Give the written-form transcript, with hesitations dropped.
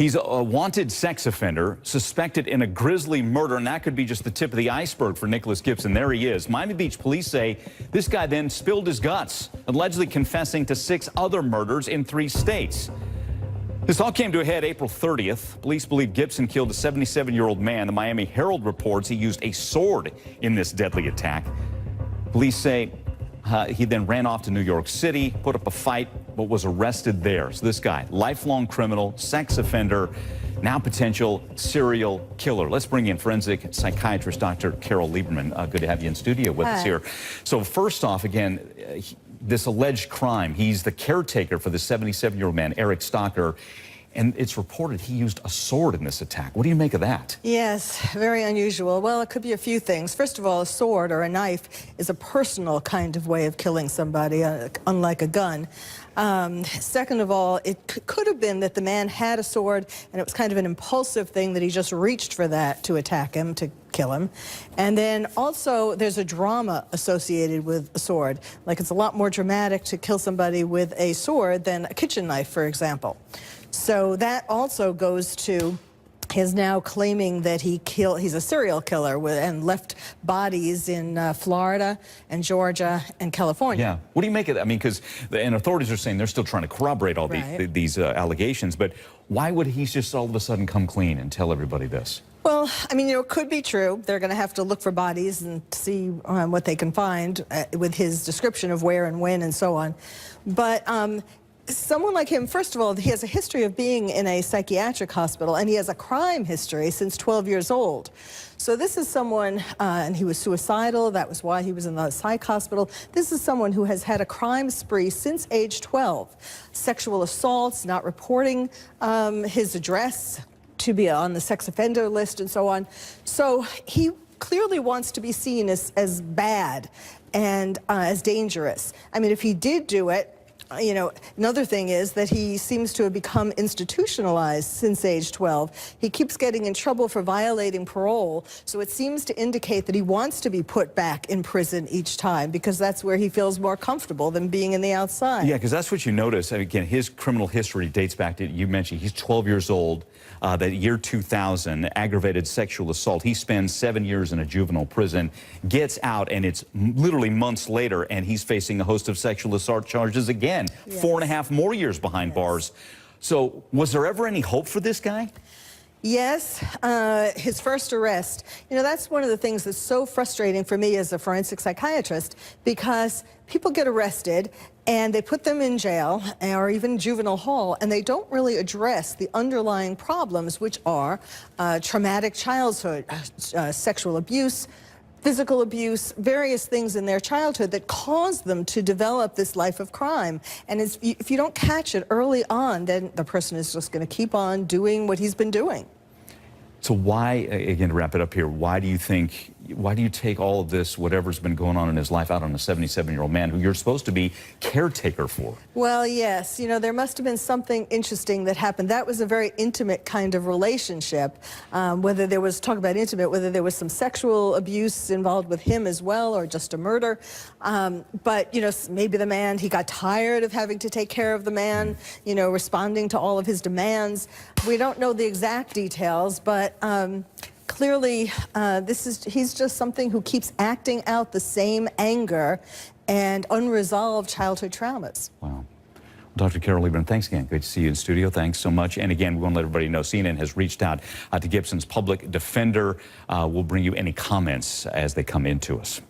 He's a wanted sex offender, suspected in a grisly murder, and that could be just the tip of the iceberg for Nicholas Gibson. There he is. Miami Beach police say this guy then spilled his guts, allegedly confessing to 6 other murders in 3 states. This all came to a head April 30th. Police believe Gibson killed a 77-year-old man. The Miami Herald reports he used a sword in this deadly attack. Police say he then ran off to New York City, put up a fight, but was arrested there. So this guy, lifelong criminal, sex offender, now potential serial killer. Let's bring in forensic psychiatrist Dr. Carole Lieberman. Good to have you in studio with us here. So first off, again, this alleged crime, he's the caretaker for the 77-year-old man, Eric Stocker, and it's reported he used a sword in this attack. What do you make of that? Yes, very unusual. Well, it could be a few things. First of all, a sword or a knife is a personal kind of way of killing somebody, unlike a gun. Second of all, it could have been that the man had a sword and it was kind of an impulsive thing that he just reached for that to attack him, to kill him. And then also there's a drama associated with a sword. Like, it's a lot more dramatic to kill somebody with a sword than a kitchen knife, for example. So that also goes to his now claiming that he's a serial killer and left bodies in Florida and Georgia and California. Yeah. What do you make of that? I mean, because and authorities are saying they're still trying to corroborate all these allegations, but why would he just all of a sudden come clean and tell everybody this? Well, I mean, it could be true. They're going to have to look for bodies and see what they can find with his description of where and when and so on. But someone like him, first of all, he has a history of being in a psychiatric hospital, and he has a crime history since 12 years old. So this is someone, and he was suicidal. That was why he was in the psych hospital. This is someone who has had a crime spree since age 12. Sexual assaults, not reporting his address to be on the sex offender list and so on. So he clearly wants to be seen as bad and as dangerous. I mean, if he did do it, you know, another thing is that he seems to have become institutionalized since age 12. He keeps getting in trouble for violating parole, so it seems to indicate that he wants to be put back in prison each time because that's where he feels more comfortable than being in the outside. Yeah, because that's what you notice. Again, his criminal history dates back to, you mentioned, he's 12 years old. That year 2000, aggravated sexual assault. He spends 7 years in a juvenile prison, gets out, and it's literally months later, and he's facing a host of sexual assault charges again. Yes. 4.5 more years behind bars. So was there ever any hope for this guy? Yes, his first arrest. You know, that's one of the things that's so frustrating for me as a forensic psychiatrist, because people get arrested and they put them in jail or even juvenile hall, and they don't really address the underlying problems, which are traumatic childhood, sexual abuse, physical abuse, various things in their childhood that cause them to develop this life of crime. And if you don't catch it early on, then the person is just going to keep on doing what he's been doing. So why, again, to wrap it up here, why do you take all of this, whatever's been going on in his life, out on a 77-year-old man who you're supposed to be caretaker for? Well, yes. You know, there must have been something interesting that happened. That was a very intimate kind of relationship. Whether there was, talk about intimate, whether there was some sexual abuse involved with him as well, or just a murder. But, you know, maybe the man, he got tired of having to take care of the man, you know, responding to all of his demands. We don't know the exact details, but clearly, he's just something who keeps acting out the same anger and unresolved childhood traumas. Wow. Dr. Carole Lieberman, thanks again. Great to see you in studio. Thanks so much. And again, we want to let everybody know CNN has reached out to Gibson's public defender. We'll bring you any comments as they come into us.